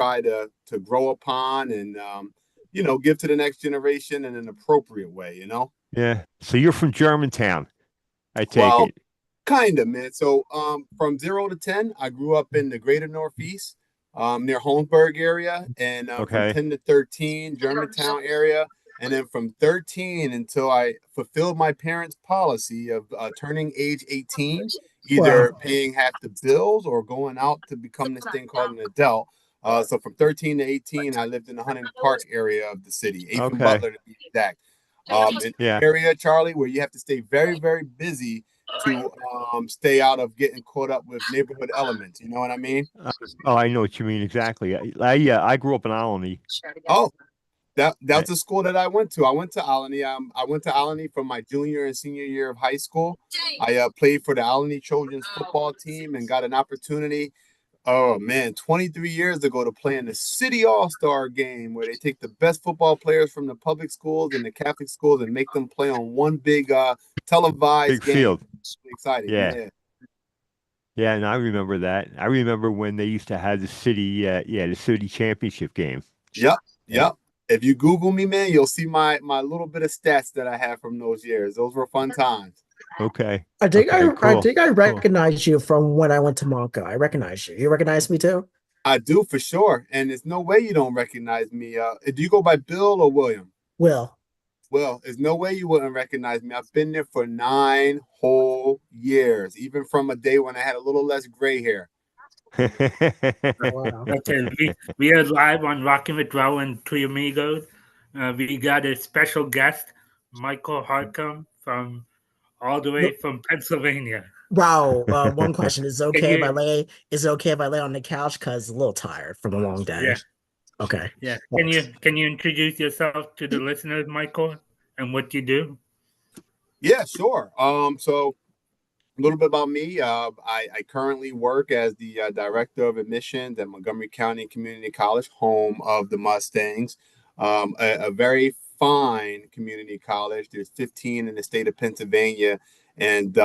try to grow upon and give to the next generation in an appropriate way. Yeah. So you're from Germantown, I take Well, it. kind of, man. So from 0 to 10, I grew up in the greater Northeast, near Holmesburg area, and from Okay. 10 to 13, Germantown area. And then from 13 until I fulfilled my parents' policy of turning age 18, either Wow. paying half the bills or going out to become this thing called an adult. So from 13 to 18, I lived in the Hunting Park area of the city, Avon Okay. Butler to be exact. An Yeah. area, Charlie, where you have to stay very, very busy to stay out of getting caught up with neighborhood elements. You know what I mean? Oh, I know what you mean exactly. I grew up in Alany. Oh, that's Eh, the school that I went to. I went to Alany. I went to Alany from my junior and senior year of high school. I played for the Alany Trojans football team and got an opportunity. Oh man, 23 years ago to play in the City All-Star game where they take the best football players from the public schools and the Catholic schools and make them play on one big televised Big game. field. Exciting, Yeah. yeah. Yeah, and I remember that. I remember when they used to have the city championship game. Yep, Yeah. yep. If you Google me, man, you'll see my little bit of stats that I have from those years. Those were fun times. Okay. I think Okay, I cool. think I Cool. recognize you from when I went to Monca. I recognize you. You recognize me too? I do for sure, and there's no way you don't recognize me. Do you go by Bill or William? Will. Well, there's no way you wouldn't recognize me. I've been there for 9 whole years, even from a day when I had a little less gray hair. Wow. Okay, we are live on Rocking with Rahul and Three Amigos. We got a special guest, Michael Harcum, from all the way from Pennsylvania. Wow. One question. Is it Can okay if I you? lay is it okay if I lay on the couch? Because a little tired from a long day. Yeah, Okay. yeah. Thanks. Can you introduce yourself to the listeners, Michael, and what you do? Yeah, sure. So a little bit about me. I currently work as the director of admissions at Montgomery County Community College, home of the Mustangs. A very fine community college. There's 15 in the state of Pennsylvania, and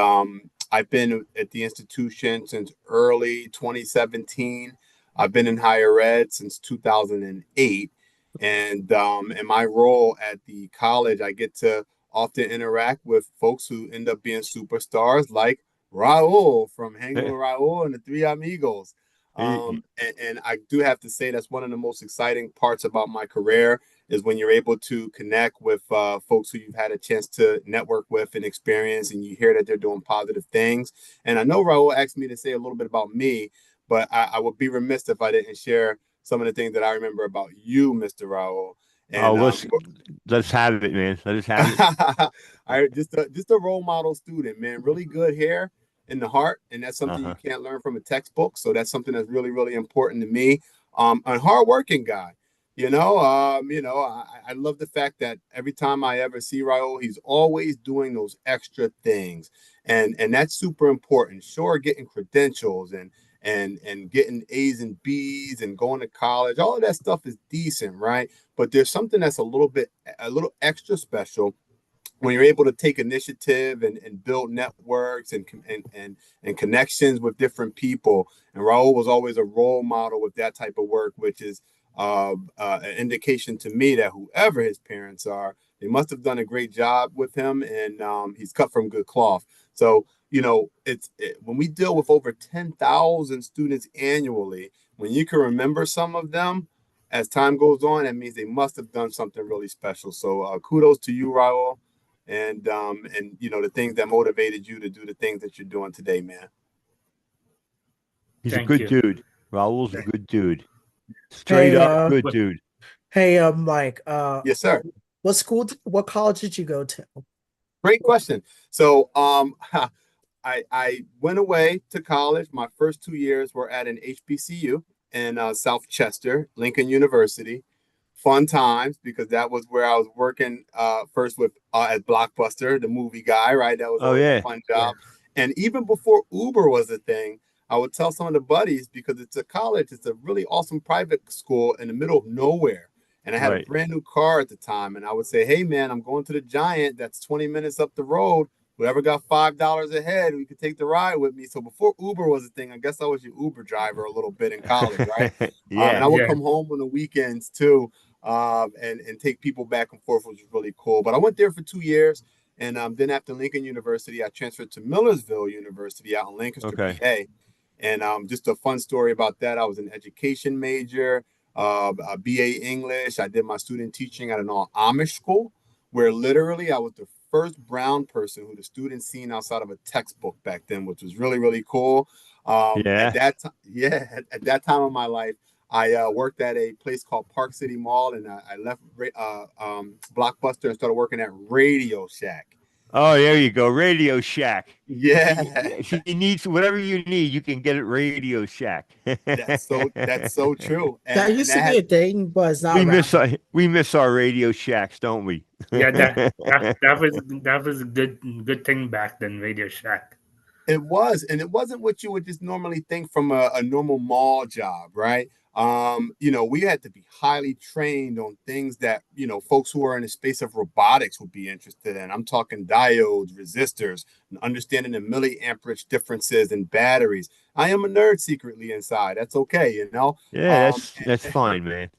I've been at the institution since early 2017. I've been in higher ed since 2008, and in my role at the college, I get to often interact with folks who end up being superstars like Rahul from Hanging with Rahul and the Three Amigos. Y- And I do have to say that's one of the most exciting parts about my career is when you're able to connect with folks who you've had a chance to network with and experience, and you hear that they're doing positive things. And I know Rahul asked me to say a little bit about me, but I would be remiss if I didn't share some of the things that I remember about you, Mr. Rahul. Oh, And let's have it, man. Let's have it. I just a role model student, man. Really good hair in the heart, and that's something you Uh-huh. can't learn from a textbook. So that's something that's really, really important to me. A hardworking guy. I love the fact that every time I ever see Raul, he's always doing those extra things, and that's super important. Sure, getting credentials and getting A's and B's and going to college, all of that stuff is decent, right? But there's something that's a little extra special when you're able to take initiative and build networks and connections with different people. And Raul was always a role model with that type of work, which is an indication to me that whoever his parents are, they must have done a great job with him, and he's cut from good cloth. So when we deal with over 10,000 students annually, when you can remember some of them as time goes on, that means they must have done something really special. So kudos to you, Raul, and the things that motivated you to do the things that you're doing today, man. He's a Thank good you. dude. Raul's a Yeah. good dude. Straight Hey, up good But dude. Mike, Yes, sir. what college did you go to? Great question. So I went away to college. My first 2 years were at an HBCU in South Chester, Lincoln University. Fun times because that was where I was working first with at Blockbuster, the movie guy, right? That was Oh always a yeah. fun yeah, job. And even before Uber was a thing, I would tell some of the buddies because it's a college, it's a really awesome private school in the middle of nowhere. And I had a Right. brand new car at the time. And I would say, hey, man, I'm going to the Giant. That's 20 minutes up the road. whoever got $5 ahead, we could take the ride with me. So before Uber was a thing, I guess I was your Uber driver a little bit in college, right? And Yeah. I would Yeah. come home on the weekends too, and take people back and forth, which was really cool. But I went there for 2 years, and then after Lincoln University, I transferred to Millersville University out in Lancaster, Okay. PA. And just a fun story about that. I was an education major, a BA English. I did my student teaching at an all Amish school, where literally I was the first brown person who the students seen outside of a textbook back then, which was really, really cool. At Yeah. that time, yeah, at that time of my life, I worked at a place called Park City Mall, and I left Blockbuster and started working at Radio Shack. Oh, there you go. Radio Shack. Yeah, If you need whatever you need, you can get it Radio Shack. that's so true, That and used to that be had a thing, but it's not We around. miss our Radio Shacks, don't we? Yeah, that was a good thing back then, Radio Shack. It was, and it wasn't what you would just normally think from a normal mall job, right? We had to be highly trained on things that, folks who are in the space of robotics would be interested in. I'm talking diodes, resistors, and understanding the milliamperage differences in batteries. I am a nerd secretly inside. That's okay. Yeah, Um, that's fine, man.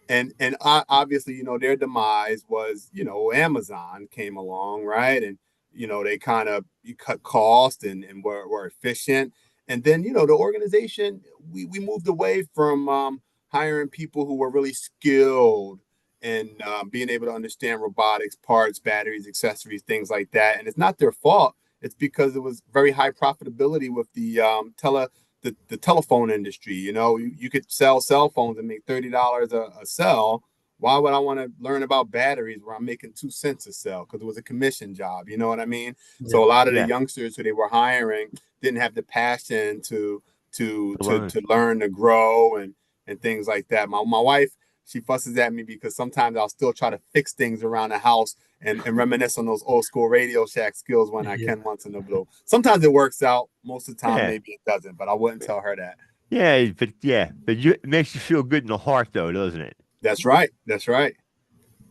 and obviously, their demise was, Amazon came along, right? And they kind of cut cost and were efficient. And then, the organization, we moved away from hiring people who were really skilled and being able to understand robotics, parts, batteries, accessories, things like that. And it's not their fault. It's because it was very high profitability with the telephone industry. You could sell cell phones and make $30 a cell. Why would I want to learn about batteries where I'm making 2 cents a cell? Because it was a commission job. You know what I mean? Yeah. So a lot of the Yeah, youngsters who they were hiring didn't have the passion to to to to learn. to learn to grow and things like that. My wife, she fusses at me because sometimes I'll still try to fix things around the house and reminisce on those old school Radio Shack skills when I Yeah. can once in a blue. Sometimes it works out. Most of the time, Yeah, maybe it doesn't, but I wouldn't tell her that. but it makes you feel good in the heart, though, doesn't it? That's right. That's right.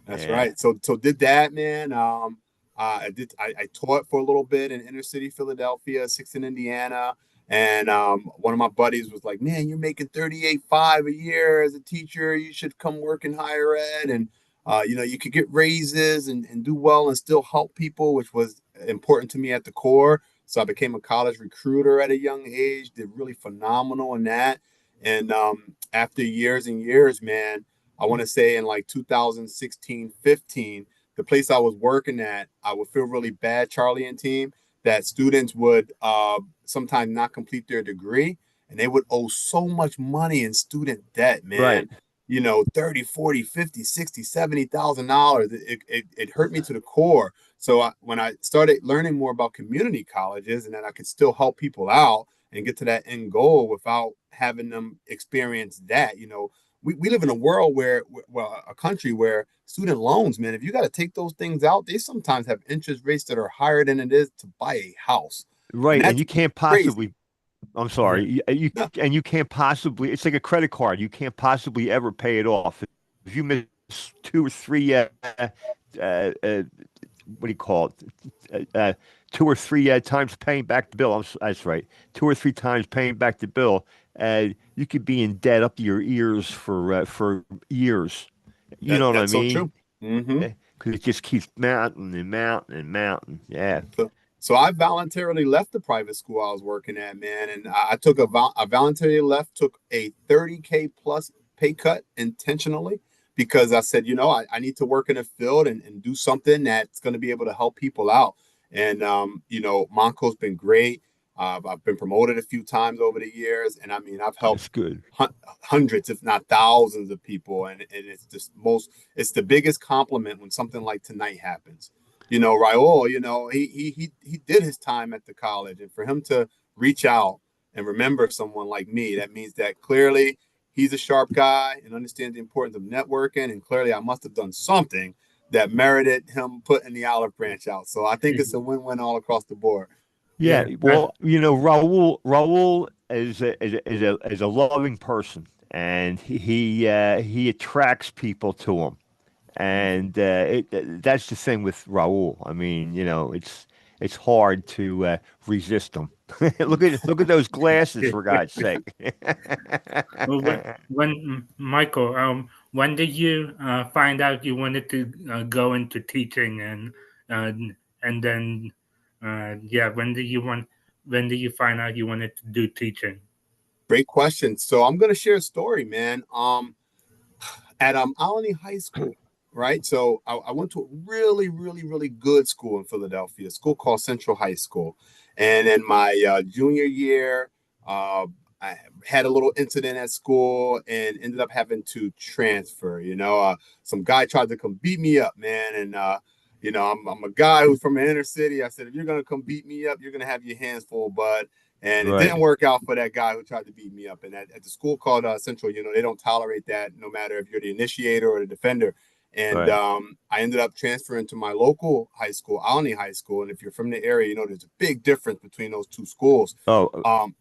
That's Yeah, right. So did that, man. I taught for a little bit in inner city Philadelphia, 6th in Indiana. And one of my buddies was like, man, you're making 38.5 a year as a teacher. You should come work in higher ed. And you could get raises and do well and still help people, which was important to me at the core. So I became a college recruiter at a young age, did really phenomenal in that. And after years and years, man, I want to say in like 2016, 15, the place I was working at, I would feel really bad, Charlie and team, that students would sometimes not complete their degree and they would owe so much money in student debt, right. man. 30, 40, 50, 60, $70,000. It hurt me to the core. So when I started learning more about community colleges and that I could still help people out and get to that end goal without having them experience that, we live in a world well, a country where student loans, man, if you got to take those things out, they sometimes have interest rates that are higher than it is to buy a house. And Right, and that's you can't crazy. possibly. I'm Yeah. sorry. No, You can't possibly. It's like a credit card. You can't possibly ever pay it off. If you miss 2 or 3, what do you call it? 2 or 3 times paying back the bill. That's right. 2 or 3 times paying back the bill. You could be in debt up to your ears for years. You know what I that's so mean? true. Hmm. Because it just keeps mounting and mounting and mounting. Yeah. So I voluntarily left the private school I was working at, man, and I took I voluntarily left, took a 30K plus pay cut intentionally because I said, I need to work in a field and do something that's going to be able to help people out. And Monco's been great. I've been promoted a few times over the years, and I mean, I've helped That's good. hundreds, if not thousands, of people, and it's just it's the biggest compliment when something like tonight happens. Raul, he did his time at the college, and for him to reach out and remember someone like me, that means that clearly he's a sharp guy and understands the importance of networking, and clearly I must have done something that merited him putting the olive branch out. So I think it's a win-win all across the board. Yeah, Yeah. well, Raul is a loving person, and he attracts people to him, and that's the thing with Raul. I mean, it's hard to resist them. Look at those glasses, for God's sake. Well, when Michael, when did you find out you wanted to go into teaching, uh, and then yeah, when did you find out you wanted to do teaching? Great question. So I'm gonna share a story, man. At Alany High School, right? So I went to a really, really, really good school in Philadelphia, a school called Central High School. And in my junior year, I had a little incident at school and ended up having to transfer. Some guy tried to come beat me up, man. And I'm a guy who's from the inner city. I said, if you're gonna come beat me up, you're gonna have your hands full, bud. And it Right. didn't work out for that guy who tried to beat me up. And at the school called Central, they don't tolerate that, no matter if you're the initiator or the defender. And Right. I ended up transferring to my local high school, Alany High School. And if you're from the area, there's a big difference between those two schools. Oh, Um,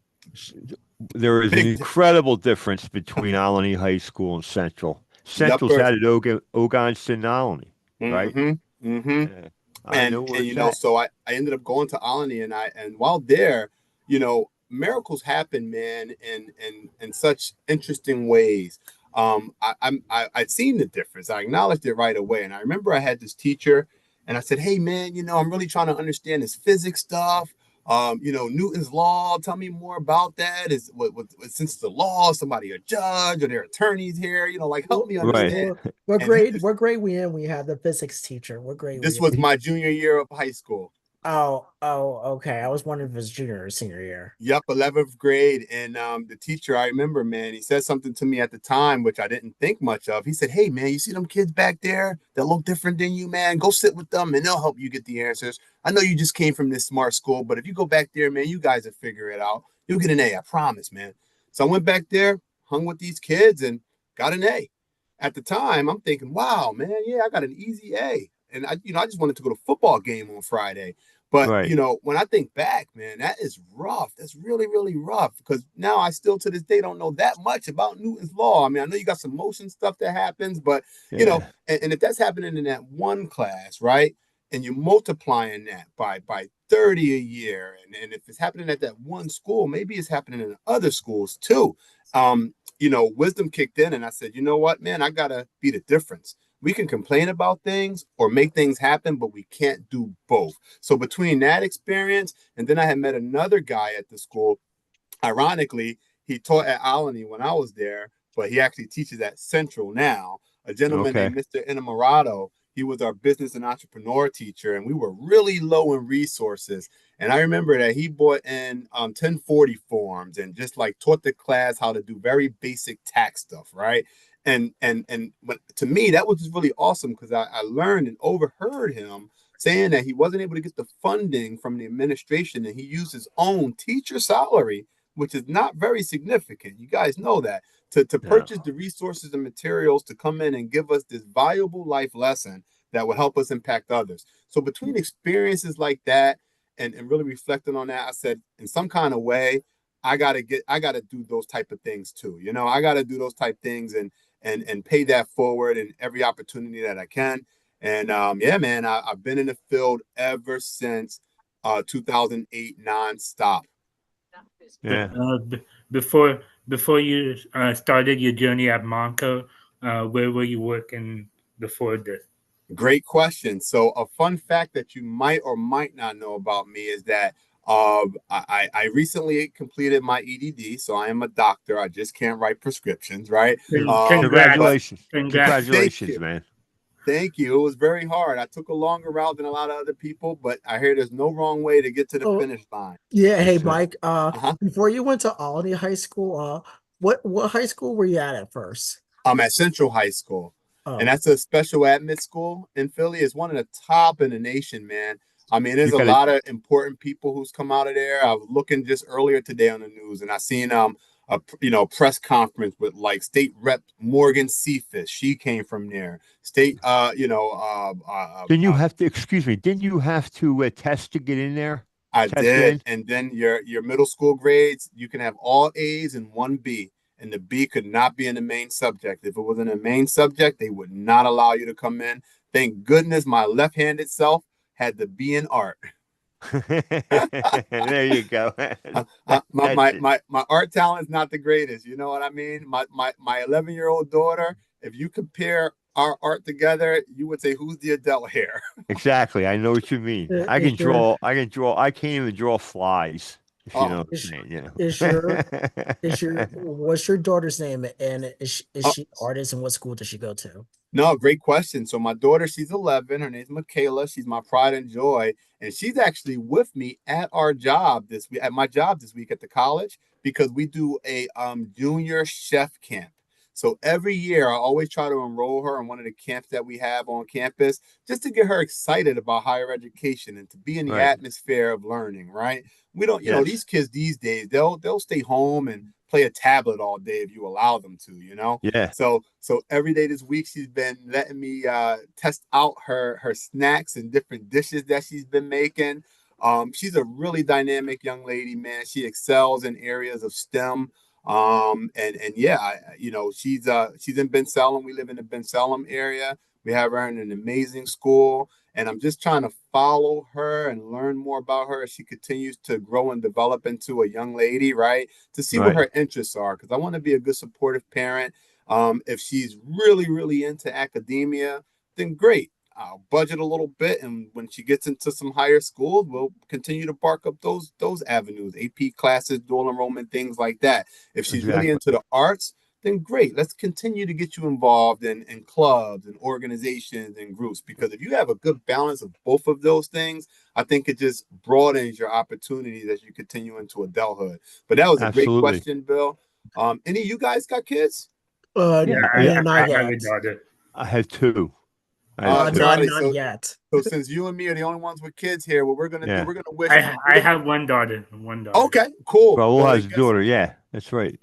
there is an big, incredible difference between Alany High School and Central. Central's yupper. out at Ogonston, Alany, right? Mm-hmm. Mm-hmm. Yeah. I know where it's And at. so I ended up going to Alany, and while there, miracles happen, man, in such interesting ways. I'd seen the difference. I acknowledged it right away, and I remember I had this teacher, and I said, "Hey, man, I'm really trying to understand this physics stuff. Newton's law. Tell me more about that. Since the law, somebody a judge or their attorneys here? Like help me Right. understand." What And he grade? just What grade we in? We had the physics teacher. What grade we this in? was my junior year of high school. Oh, okay. I was wondering if it was junior or senior year. Yep, 11th grade. And the teacher, I remember, man, he said something to me at the time, which I didn't think much of. He said, "Hey, man, you see them kids back there that look different than you, man? Go sit with them and they'll help you get the answers. I know you just came from this smart school, but if you go back there, man, you guys will figure it out. You'll get an A, I promise, man." So I went back there, hung with these kids, and got an A. At the time, I'm thinking, wow, man, yeah, I got an easy A. And I just wanted to go to a football game on Friday. But Right. when I think back, man, that is rough. That's really, really rough, because now I still to this day don't know that much about Newton's law. I mean, I know you got some motion stuff that happens, but Yeah. and if that's happening in that one class, right? And you're multiplying that by 30 a year, and if it's happening at that one school, maybe it's happening in other schools too. Wisdom kicked in, and I said, you know what, man, I gotta be the difference. We can complain about things or make things happen, but we can't do both. So between that experience, and then I had met another guy at the school. Ironically, he taught at Alany when I was there, but he actually teaches at Central now. A gentleman Okay. named Mr. Enamorado. He was our business and entrepreneur teacher, and we were really low in resources. And I remember that he brought in 1040 forms and just like taught the class how to do very basic tax stuff, right? But to me, that was just really awesome, because I learned and overheard him saying that he wasn't able to get the funding from the administration, and he used his own teacher salary, which is not very significant. You guys know that, to Yeah. purchase the resources and materials to come in and give us this valuable life lesson that will help us impact others. So between experiences like that and really reflecting on that, I said, in some kind of way, I gotta do those type of things too. I gotta do those type things and pay that forward in every opportunity that I can. And yeah, man, I've been in the field ever since 2008 nonstop. Yeah. Before you started your journey at Monco, where were you working before this? Great question. So a fun fact that you might or might not know about me is that I recently completed my EDD, so I am a doctor. I just can't write prescriptions, right? But Congratulations. Congrats. thank Congratulations, you. man. Thank you. It was very hard. I took a longer route than a lot of other people, but I hear there's no wrong way to get to the Oh, finish line. yeah. Hey, That's it. Mike. Uh-huh. Before you went to Alany High School, what high school were you at first? I'm at Central High School, and Oh, that's a special admit school in Philly. It's one of the top in the nation, man. I mean, there's You a got it. lot of important people who's come out of there. I was looking just earlier today on the news, and I seen a press conference with like State Rep Morgan Cephas. She came from there. State Didn't you have to, excuse me, didn't you have to test to get in there? I Test get did. in? And then your middle school grades, you can have all A's and one B. And the B could not be in the main subject. If it was in the main subject, they would not allow you to come in. Thank goodness my left-handed self had the B in art. There you go. My, That's my it. my my art talent is not the greatest. You know what I mean? My 11-year-old daughter. If you compare our art together, you would say who's the adult here? Exactly. I know what you mean. I can Is your draw. I can draw. I can't even draw flies, if you know Oh, what is I'm saying. is your is your what's your daughter's name, and is oh she an artist, and what school does she go to? no, great question. So my daughter, she's 11. Her name's Michaela. She's my pride and joy, and she's actually with me at our job this week, at my job this week at the college, because we do a junior chef camp. So every year, I always try to enroll her in one of the camps that we have on campus, just to get her excited about higher education and to be in the Right. atmosphere of learning. Right? We don't, Yes. these kids these days, they'll stay home and play a tablet all day if you allow them to. Yeah. So every day this week she's been letting me test out her snacks and different dishes that she's been making. She's a really dynamic young lady, man. She excels in areas of STEM. And yeah, she's in Ben Salem. We live in the Ben Salem area. We have her in an amazing school, and I'm just trying to follow her and learn more about her as she continues to grow and develop into a young lady, right? To see what Right. her interests are, because I want to be a good supportive parent. If she's really, really into academia, then great. I'll budget a little bit, and when she gets into some higher schools, we'll continue to bark up those avenues, AP classes, dual enrollment, things like that. If she's really into Exactly. the arts, then great. Let's continue to get you involved in clubs and organizations and groups, because if you have a good balance of both of those things, I think it just broadens your opportunities as you continue into adulthood. But that was a great Absolutely. question, Bill. Any of you guys got kids? Yeah, Yeah. Yeah, not I have a yet. daughter. I had two. I had two. Not Charlie. not So, yet. so since you and me are the only ones with kids here, what we're gonna do, Yeah. we're gonna wish. I have one daughter. One daughter. Okay, cool. Raul Well, I has a guess. daughter. Yeah, that's right.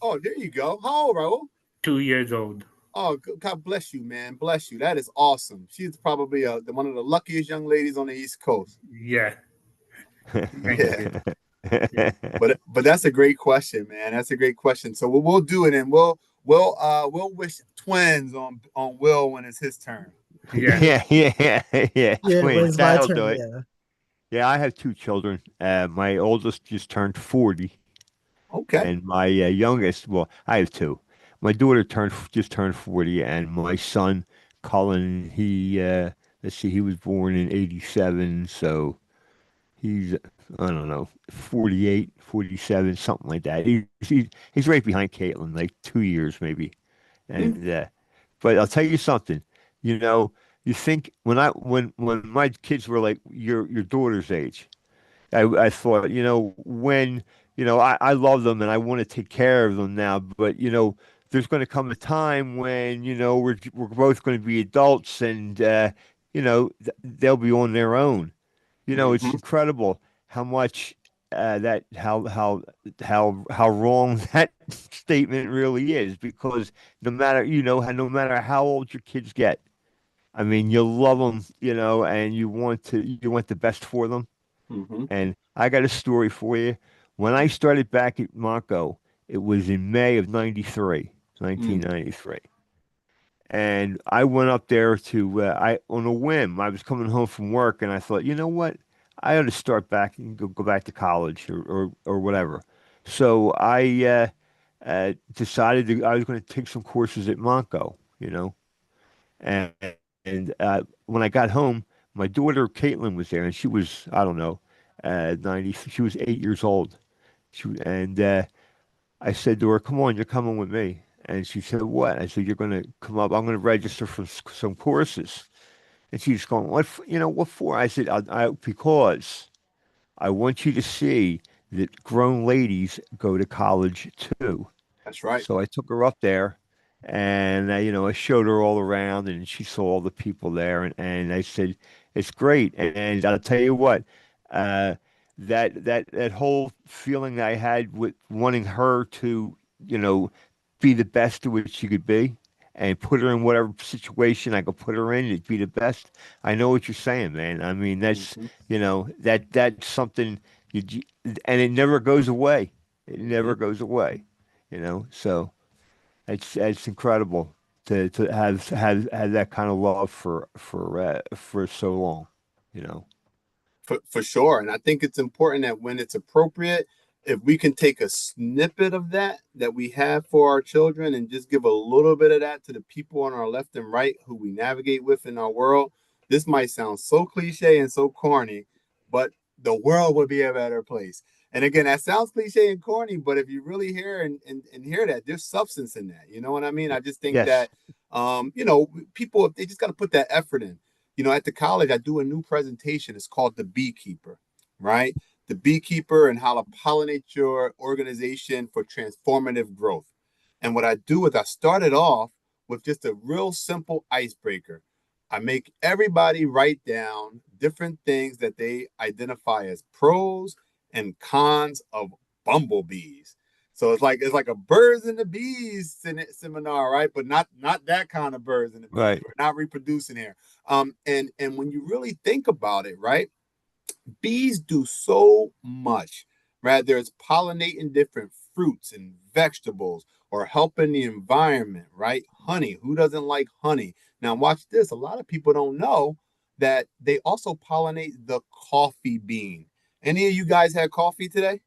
Oh, there you go. How old, Rahul? 2 years old. Oh, God bless you, man. Bless you. That is awesome. She's probably one of the luckiest young ladies on the East Coast. Yeah. Thank Yeah, you. Yeah. but that's a great question, man. That's a great question. So we'll do it, and we'll wish twins on Will when it's his turn. Yeah. Yeah. Yeah, when Twins. it's my That'll turn. do it. Yeah. Yeah, I have two children. My oldest just turned 40, Okay. and my youngest, well, I have two. My daughter just turned 40, and my son, Cullen, let's see, he was born in 87, so he's, I don't know, 48, 47, something like that. He's right behind Caitlin, like 2 years maybe. Hmm. And but I'll tell you something. You know, you think when my kids were like your daughter's age, I thought, when I love them and I want to take care of them now, but there's going to come a time when we're both going to be adults and they'll be on their own. It's Hmm. incredible how much that how wrong that statement really is because no matter how old your kids get, I mean you love them, and you want the best for them. Hmm. And I got a story for you. When I started back at Monco, it was in May of 93, Hmm. 1993. And I went up there I on a whim. I was coming home from work, and I thought, you know what? I ought to start back and go back to college or whatever. So I decided I was going to take some courses at Monco, and when I got home, my daughter Caitlin was there, and she was I don't know, 90. She was 8 years old. And I said to her, "Come on, you're coming with me." And she said, "What?" I said, "You're going to come up. I'm going to register for some courses." And she's going, what for?" I said, "Because I want you to see that grown ladies go to college too." That's right. So I took her up there and I showed her all around and she saw all the people there and I said, "It's great." And I'll tell you what, uh, that whole feeling I had with wanting her to, you know, be the best of what she could be and put her in whatever situation I could put her in to be the best. I know what you're saying, man. I mean, that's, Hmm. that's something and it never goes away. It Hmm. never goes away so it's incredible to have that kind of love for so long you know For sure. And I think it's important that when it's appropriate, if we can take a snippet of that we have for our children and just give a little bit of that to the people on our left and right who we navigate with in our world, this might sound so cliche and so corny, but the world would be a better place. And again, that sounds cliche and corny, but if you really hear and hear that, there's substance in that. You know what I mean? I just think Yes. that, people, they just got to put that effort in. At the college, I do a new presentation. It's called The Beekeeper, right? The beekeeper and how to pollinate your organization for transformative growth. And what I do is I started off with just a real simple icebreaker. I make everybody write down different things that they identify as pros and cons of bumblebees. So it's like a birds and the bees seminar, right? But not that kind of birds and the bees. Right. We're not reproducing here. And when you really think about it, right? Bees do so much, whether it's pollinating different fruits and vegetables or helping the environment, right? Honey, who doesn't like honey? Now, watch this. A lot of people don't know that they also pollinate the coffee bean. Any of you guys had coffee today?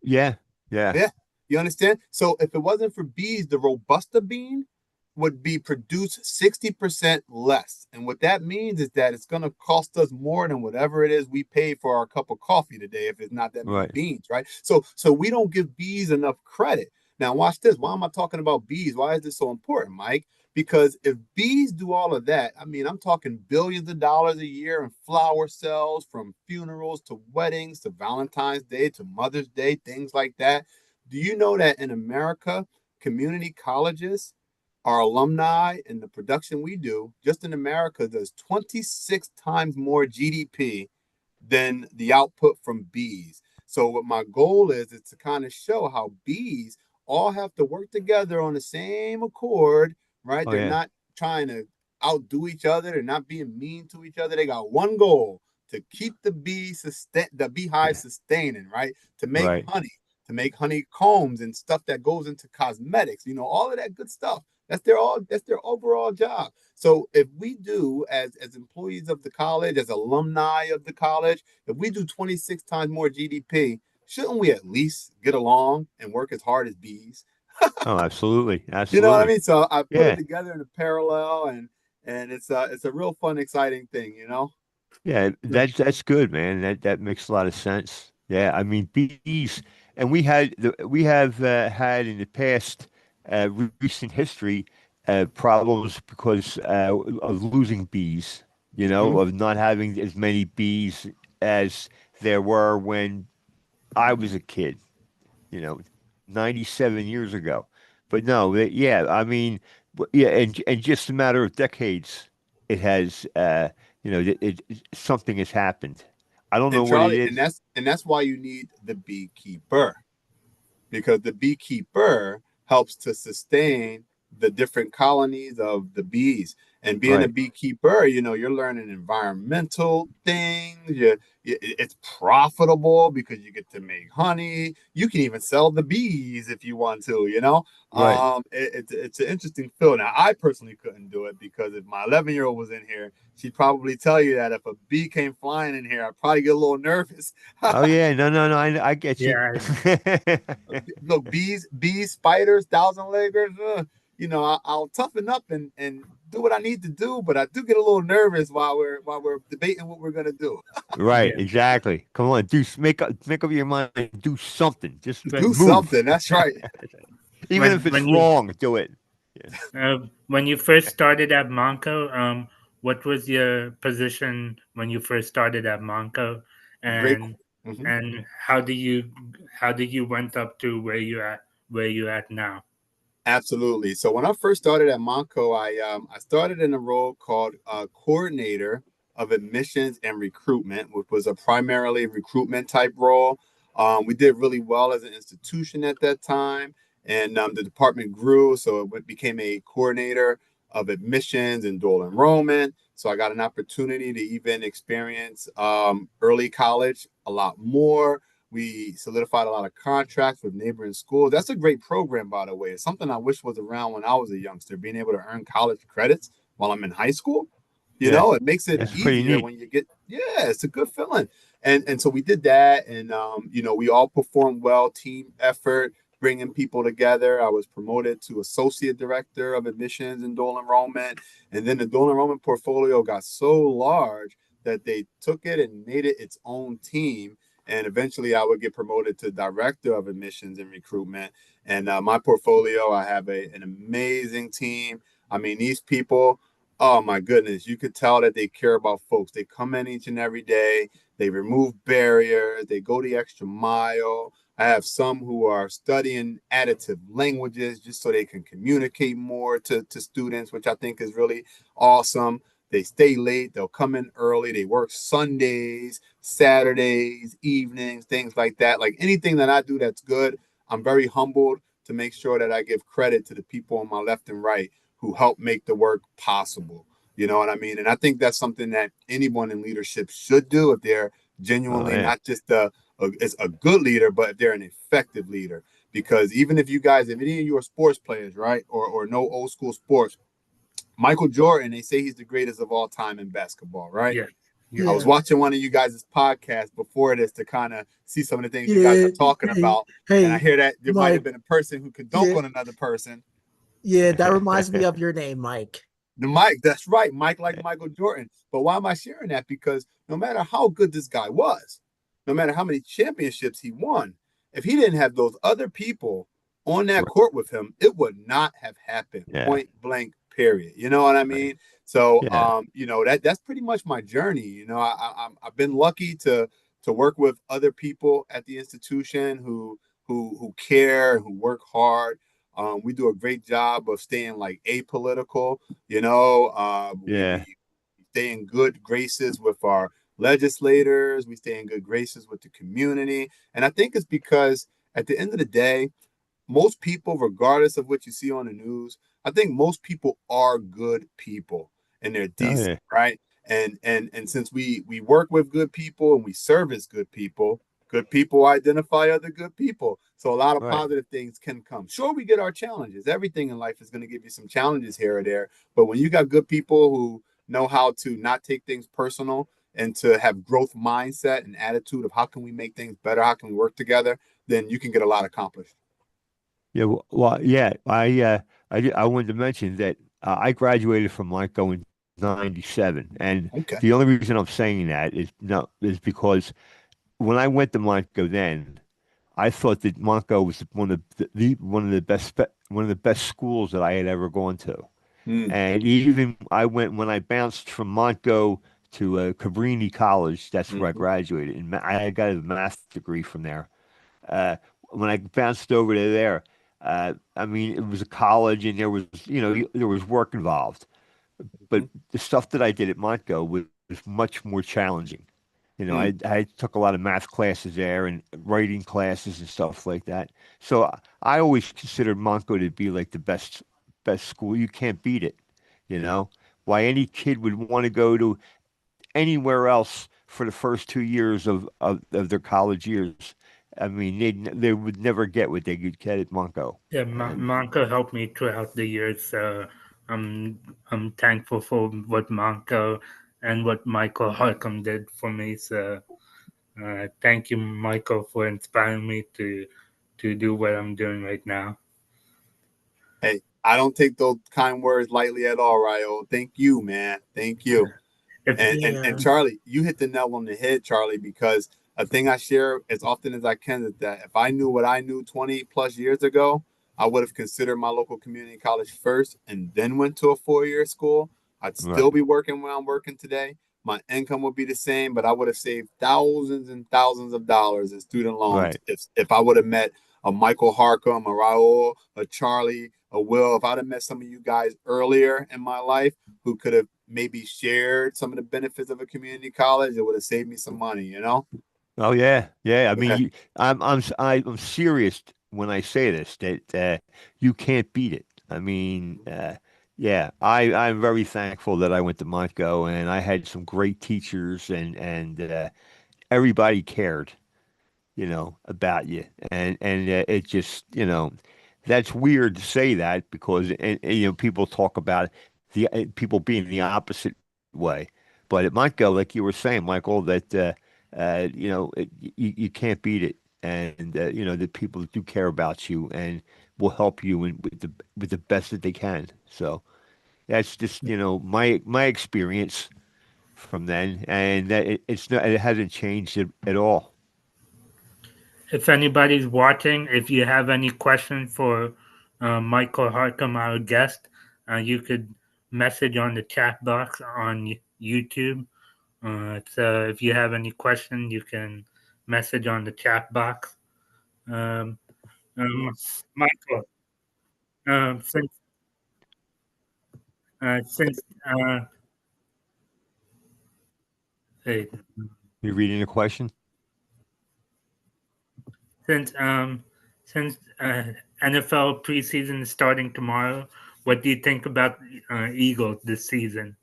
Yeah. Yeah. Yeah. You understand? So if it wasn't for bees, the Robusta bean would be produced 60% less. And what that means is that it's going to cost us more than whatever it is we pay for our cup of coffee today if it's not that many Right. beans, right? So we don't give bees enough credit. Now watch this. Why am I talking about bees? Why is this so important, Mike? Because if bees do all of that, I mean, I'm talking billions of dollars a year in flower sales, from funerals to weddings to Valentine's Day to Mother's Day, things like that. Do you know that in America, community colleges, our alumni, and the production we do just in America does 26 times more GDP than the output from bees? So what my goal is to kind of show how bees all have to work together on the same accord, right? Oh They're yeah. not trying to outdo each other. They're not being mean to each other. They got one goal: to keep the beehive sustaining, right? To make Right. honey, to make honeycombs and stuff that goes into cosmetics, all of that good stuff. That's their overall job. So if we do, as employees of the college, as alumni of the college, if we do 26 times more GDP, shouldn't we at least get along and work as hard as bees? Oh, absolutely. You know what I Absolutely. mean? So I put it Yeah. together in a parallel, and it's a real fun, exciting thing. Yeah, that's good, man. That makes a lot of sense. Yeah, I mean bees, and we have had in the past recent history problems because of losing bees. Mm-hmm. Of not having as many bees as there were when I was a kid. You know, 97 years ago. But no, yeah, I mean, yeah, and just a matter of decades, it has, something has happened. I don't know And what it Charlie, and is. that's why you need the beekeeper, because the beekeeper helps to sustain the different colonies of the bees. And being a Right, beekeeper, you're learning environmental things. It's profitable because you get to make honey. You can even sell the bees if you want to. right. It's an interesting field. Now, I personally couldn't do it because if my 11-year-old was in here, she'd probably tell you that if a bee came flying in here, I'd probably get a little nervous. Oh yeah, no, no, no. I get you. Yeah, Look, bees, spiders, thousand leggers. I'll toughen up and do what I need to do, but I do get a little nervous while we're debating what we're gonna do. Right, yeah. exactly. Come on, make up your mind. Do something. Just But Do move, something. That's right. even if when it's when you wrong. Do it. Yeah. when you first started at Monco, what was your position when you first started at Monco, Great. and Mhm. and how did you went up to where you at now? Absolutely. So when I first started at Monco, I started in a role called coordinator of admissions and recruitment, which was a primarily recruitment type role. We did really well as an institution at that time, and the department grew, so became a coordinator of admissions and dual enrollment. So I got an opportunity to even experience early college a lot more. We solidified a lot of contracts with neighboring schools. That's a great program, by the way. It's something I wish was around when I was a youngster, being able to earn college credits while I'm in high school. Yeah. It makes it That's pretty easier neat. when you get, yeah, it's a good feeling. And so we did that, and we all performed well, team effort, bringing people together. I was promoted to associate director of admissions and dual enrollment, and then the dual enrollment portfolio got so large that they took it and made it its own team. And eventually, I would get promoted to director of admissions and recruitment. And my portfolio, I have an amazing team. I mean, these people, oh my goodness, you could tell that they care about folks. They come in each and every day. They remove barriers. They go the extra mile. I have some who are studying additive languages just so they can communicate more to students, which I think is really awesome. They stay late. They'll come in early. They work Sundays, Saturdays, evenings, things like that. Like anything that I do that's good, I'm very humbled to make sure that I give credit to the people on my left and right who help make the work possible. You know what I mean? And I think that's something that anyone in leadership should do if they're Oh genuinely yeah. not just a good leader, but if they're an effective leader. Because even if you guys, if any of you are sports players, right, or know old school sports, Michael Jordan, they say he's the greatest of all time in basketball, right? Yeah. I Yeah. was Yeah. watching one of you guys' podcasts before this to kind of see some of the things you guys Yeah. are talking Hey, about. And I hey, hear that there might have Mike. been a person who could dunk Yeah. on another person. Yeah. That reminds me of your name, Mike. The Mike, that's right. Mike like Michael Jordan. But why am I sharing that? Because no matter how good this guy was, no matter how many championships he won, if he didn't have those other people on that Right. court with him, it would not have happened. Yeah. Point blank, period. You know what I Right. mean? So, Yeah. that's pretty much my journey. I've been lucky to work with other people at the institution who care, who work hard. We do a great job of staying like apolitical. We Yeah. stay in good graces with our legislators. We stay in good graces with the community. And I think it's because at the end of the day, most people, regardless of what you see on the news, I think most people are good people and they're Oh decent, yeah. right? And since we work with good people and we service good people identify other good people. So a lot of Right. positive things can come. Sure, we get our challenges. Everything in life is going to give you some challenges here or there. But when you got good people who know how to not take things personal and to have growth mindset and attitude of how can we make things better, how can we work together, then you can get a lot accomplished. Yeah. Well, yeah. I wanted to mention that I graduated from Lyco in '97, and Okay. the only reason I'm saying that is because when I went to Lyco then, I thought that Lyco was one of the best schools that I had ever gone to. Mm, And even I went when I bounced from Montgo to Cabrini College. That's where I mhm, graduated, and I got a math degree from there. Uh, when I bounced over to there, I mean, it was a college, and there was there was work involved. But mhm, the stuff that I did at Montgo was much more challenging. mm. I took a lot of math classes there and writing classes and stuff like that. So I always considered Montgo to be like the best school. You can't beat it, you know. Why any kid would want to go to anywhere else for the first 2 years of their college years. I mean, they would never get what they could get at Montgo. Yeah, And Monko helped me throughout the years, so I'm I'm thankful for what Monko and what Michael Harcum did for me. So thank you, Michael, for inspiring me to do what I'm doing right now. Hey, I don't take those kind words lightly at all, Ryo. Thank you, man. Thank you. If And Yeah. Charlie, you hit the nail on the head, Charlie, because a thing I share as often as I can is that if I knew what I knew 20 plus years ago, I would have considered my local community college first and then went to a 4 year school. I'd still right, be working where I'm working today. My income would be the same, but I would have saved thousands and thousands of dollars in student loans right. if I would have met a Michael Harcum, a Raul, a Charlie, a Will. If I'd have met some of you guys earlier in my life who could have maybe shared some of the benefits of a community college, it would have saved me some money, you know? Oh yeah, yeah. I mean, Yeah. I'm serious when I say this that you can't beat it. I mean, yeah, I'm very thankful that I went to Montgo and I had some great teachers and everybody cared, about you and it just that's weird to say that because and people talk about the people being the opposite way. But it might go like you were saying, Michael, that you can't beat it, and that people do care about you and will help you with the best that they can. So that's just my experience from then, and that it hasn't changed at all. If anybody's watching, if you have any questions for Michael Harcum, our guest, you could message on the chat box on YouTube. So if you have any question, you can message on the chat box. Um, Michael, since since hey, You reading a question? since since NFL preseason is starting tomorrow, what do you think about Eagles this season?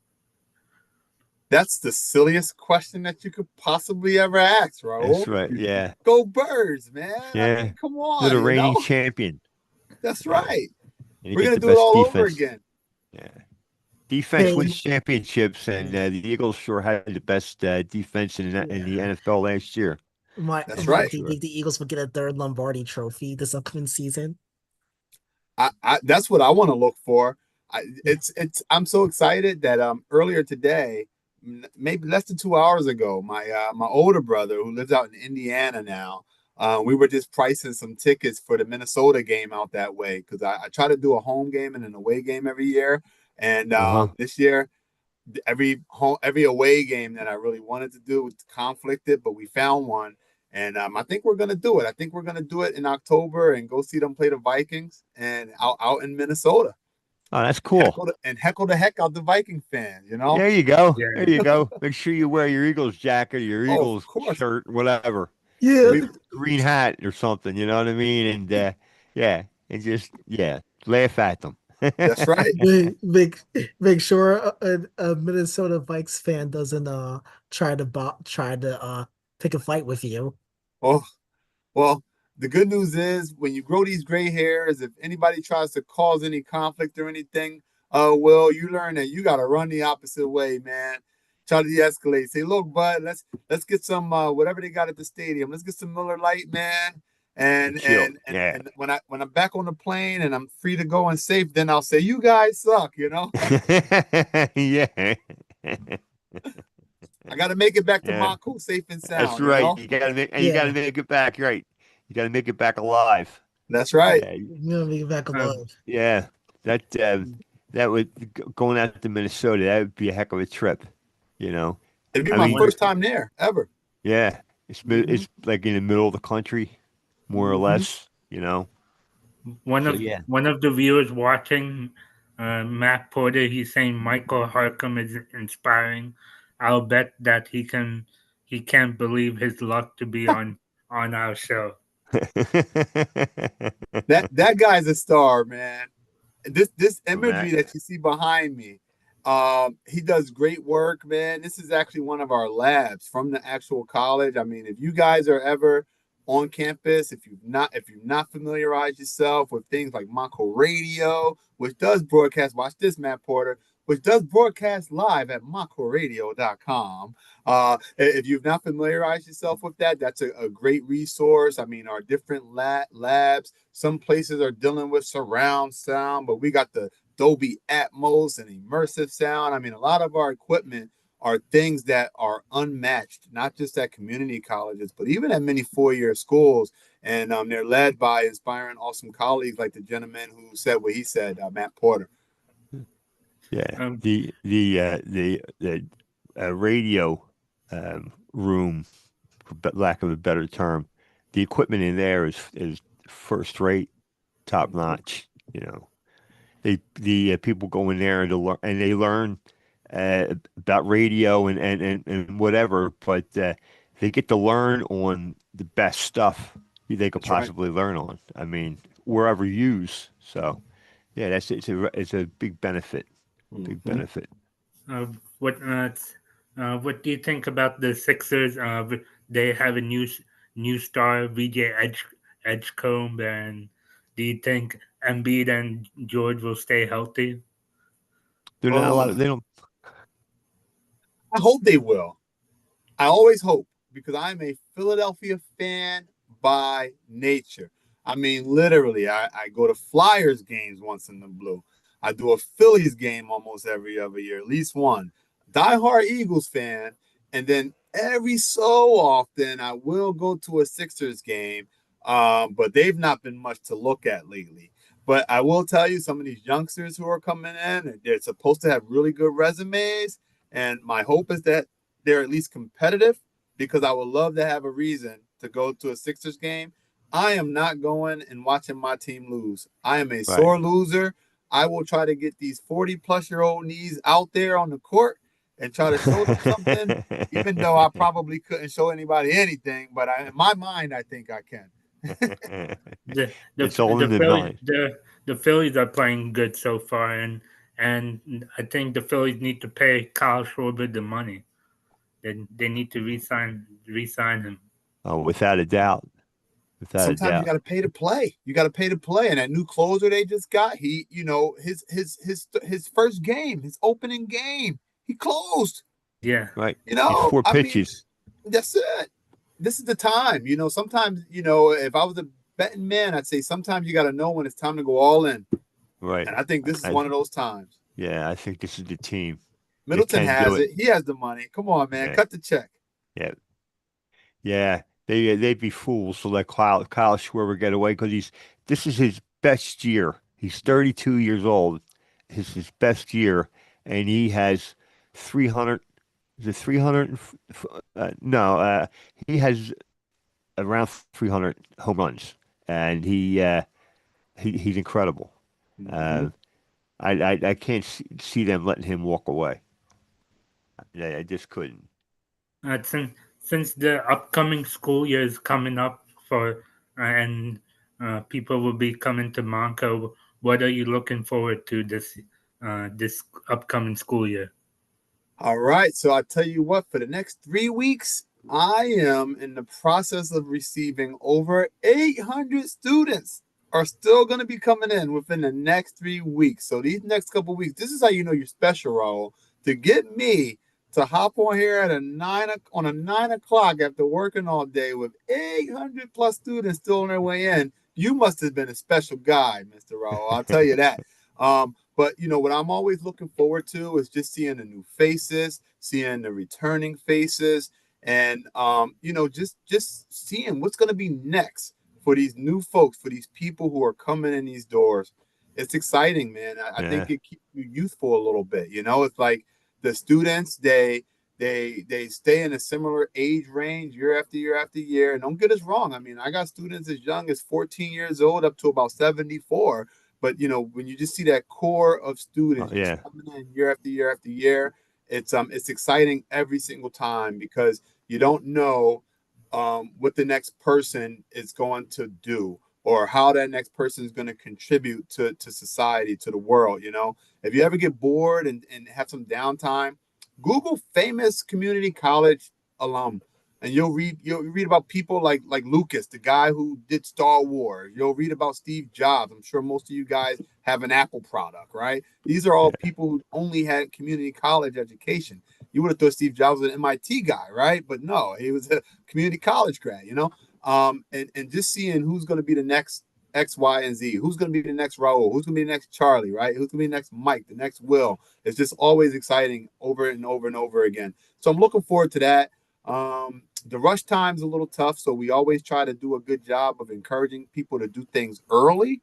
That's the silliest question that you could possibly ever ask, That's Raul. right. Yeah. Go Birds, man. I Yeah. mean, come They're the on, reigning champion. That's Yeah. right. And you We're get gonna the do it best all over defense. again. Yeah. Defense Hey, wins championships, and the Eagles sure had the best defense in the NFL last year. That's Mike, right. do you think the Eagles will get a third Lombardi trophy this upcoming season? That's what I want to look for. I'm so excited that earlier today, maybe less than 2 hours ago, my older brother who lives out in Indiana now, we were just pricing some tickets for the Minnesota game out that way because I try to do a home game and an away game every year, and Uh-huh. this year every away game that I really wanted to do was conflicted, but we found one. And I think we're gonna do it. I think we're gonna do it in October and go see them play the Vikings and out in Minnesota. Oh, that's cool. Heckle the heck out the Viking fans, There you go. Yeah. There you go. Make sure you wear your Eagles jacket, your Oh, of Eagles course. shirt, whatever. Yeah, We, Green hat or something, you know what I mean? And and just laugh at them. that's right. make sure a Minnesota Vikes fan doesn't try to pick a fight with you. Oh, well, the good news is when you grow these gray hairs, if anybody tries to cause any conflict or anything, well, you learn that you got to run the opposite way, man. Try to de-escalate. Say, look, bud, let's get some whatever they got at the stadium. Let's get some Miller Lite, man. And Chill. and and Yeah. and when I'm back on the plane and I'm free to go and safe, then I'll say, you guys suck, Yeah. I got to make it back to Yeah. Mako safe and That's sound, right. You gotta Yeah, make it back right. You gotta make it back alive. That's right. Yeah. you know, make it back alive. Yeah. That would going out to Minnesota, that would be a heck of a trip, you know. It'd be I my mean, first time there ever. yeah. It's like in the middle of the country, more or Mhm. less, One So of yeah. one of the viewers watching, Matt Porter, he's saying Michael Harcum is inspiring. I'll bet that he can't believe his luck to be on our show. That guy's a star, man. This Well, Matt. imagery that you see behind me, he does great work, man. This is actually one of our labs from the actual college. I mean, if you guys are ever on campus, if you've not familiarized yourself with things like Mako Radio, which does broadcast, watch this, Matt Porter, which does broadcast live at makoradio.com. If you've not familiarized yourself with that, that's a great resource. I mean, our different labs, some places are dealing with surround sound, but we got the Dolby Atmos and immersive sound. I mean, a lot of our equipment are things that are unmatched, not just at community colleges, but even at many four-year schools. And they're led by inspiring, awesome colleagues like the gentleman who said what he said, Matt Porter. Yeah. Um, The radio room, for lack of a better term, the equipment in there is first rate, top notch. The people go in there and they learn about radio and whatever, but they get to learn on the best stuff they could That's right. possibly learn on. I mean, wherever use. So yeah, it's a big benefit. Big Mhm. benefit. uh, what do you think about the Sixers? They have a new star, VJ Edgecombe, and do you think Embiid and George will stay healthy? They're not a lot Oh, of they don't. I hope they will. I always hope because I'm a Philadelphia fan by nature. I mean, literally, I go to Flyers games once in the blue. I do a Phillies game almost every other year, at least one. Diehard Eagles fan, and then every so often I will go to a Sixers game, but they've not been much to look at lately. But I will tell you, some of these youngsters who are coming in, they're supposed to have really good resumes, and my hope is that they're at least competitive because I would love to have a reason to go to a Sixers game. I am not going and watching my team lose. I am a Right. sore loser. I will try to get these 40-plus-year-old knees out there on the court and try to show them something, even though I probably couldn't show anybody anything. But in my mind, I think I can. The It's all in the Phillies mind. the Phillies are playing good so far, and I think the Phillies need to pay Kyle Schwarber the money. They need to resign him. Oh, without a doubt. Without a Sometimes you doubt. got to pay to play. You got to pay to play. And that new closer they just got, he, his first game, his opening game, he closed. Yeah, Right. He's four I mean, pitches. that's it. This is the time. Sometimes, if I was a betting man, I'd say sometimes you got to know when it's time to go all in. Right. And I think this is one of those times. Yeah, I think this is the team. They Middleton can do has it. it. He has the money. Come on, man. Yeah. Cut the check. Yeah. Yeah. They'd be fools to let Kyle Schwarber get away because this is his best year. He's 32 years old. This is his best year, and he has 300. Is it 300? No, he has around 300 home runs, and he's incredible. Mm-hmm. I can't see them letting him walk away. I just couldn't. since the upcoming school year is coming up and people will be coming to Monco, what are you looking forward to this upcoming school year? All right. So I tell you what, for the next 3 weeks, I am in the process of receiving over 800 students are still going to be coming in within the next 3 weeks. So these next couple weeks, this is how you know you're special, Raul. To get me to hop on here at a 9 o'clock after working all day with 800 plus students still on their way in, you must have been a special guy, Mr. Raul. I'll tell you that. But what I'm always looking forward to is just seeing the new faces, seeing the returning faces, and just seeing what's going to be next for these new folks, for these people who are coming in these doors. It's exciting, man. I think it keeps you youthful a little bit. It's like the students they stay in a similar age range year after year after year. And don't get us wrong. I mean, I got students as young as 14 years old up to about 74. But when you just see that core of students just coming in year after year after year, it's exciting every single time because you don't know what the next person is going to do or how that next person is going to contribute to society, to the world. If you ever get bored and have some downtime, Google famous community college alum and you'll read about people like Lucas, the guy who did Star Wars. You'll read about Steve Jobs. I'm sure most of you guys have an Apple product, right? These are all people who only had community college education. You would have thought Steve Jobs was an MIT guy, right? But no, he was a community college grad, and just seeing who's going to be the next X, Y, and Z, who's going to be the next Raul, who's going to be the next Charlie, right? Who's going to be the next Mike, the next Will. It's just always exciting over and over and over again. So I'm looking forward to that. The rush time's a little tough, so we always try to do a good job of encouraging people to do things early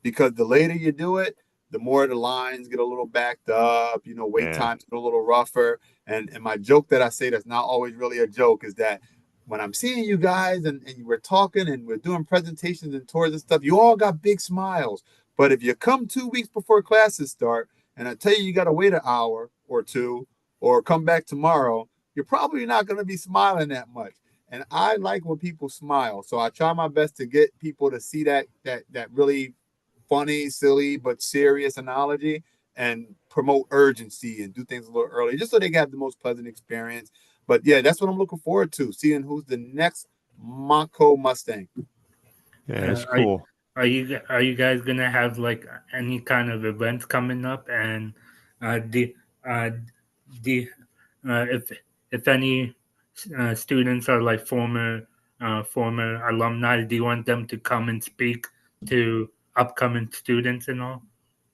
because the later you do it, the more the lines get a little backed up, wait times get a little rougher. And my joke that I say that's not always really a joke is that when I'm seeing you guys and we're talking and we're doing presentations and tours and stuff, you all got big smiles. But if you come 2 weeks before classes start and I tell you got to wait an hour or two or come back tomorrow, you're probably not going to be smiling that much. And I like when people smile. So I try my best to get people to see that really funny, silly, but serious analogy and promote urgency and do things a little early just so they have the most pleasant experience. But yeah, that's what I'm looking forward to, seeing who's the next Monco Mustang. Yeah, that's cool. Are you guys gonna have like any kind of events coming up? And uh, the uh, the if any students are like former alumni, do you want them to come and speak to upcoming students and all?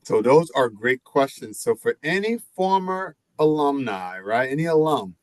So those are great questions. So for any former alumni, right? Any alum,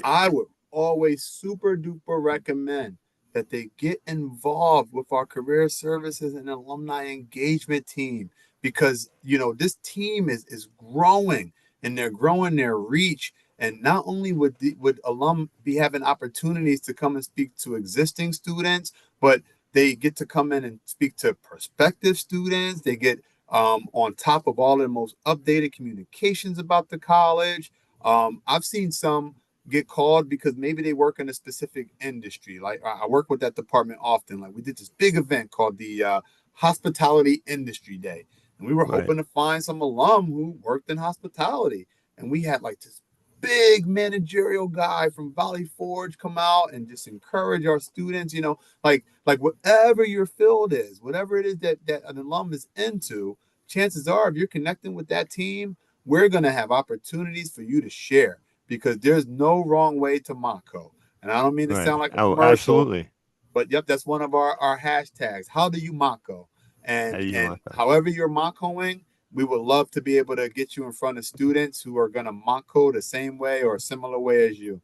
I would always super duper recommend that they get involved with our career services and alumni engagement team, because this team is growing, and they're growing their reach. And not only would alum be having opportunities to come and speak to existing students, but they get to come in and speak to prospective students. They get on top of all of the most updated communications about the college. I've seen some get called because maybe they work in a specific industry. Like I work with that department often. Like we did this big event called the Hospitality Industry Day, and we were hoping to find some alum who worked in hospitality. And we had like this big managerial guy from Valley Forge come out and just encourage our students. Like whatever your field is, whatever it is that an alum is into, chances are if you're connecting with that team, we're going to have opportunities for you to share, because there's no wrong way to Mako. And I don't mean to sound like a commercial, absolutely. But yep, that's one of our hashtags. How do you Mako? And however you're Makoing, we would love to be able to get you in front of students who are going to Mako the same way or a similar way as you.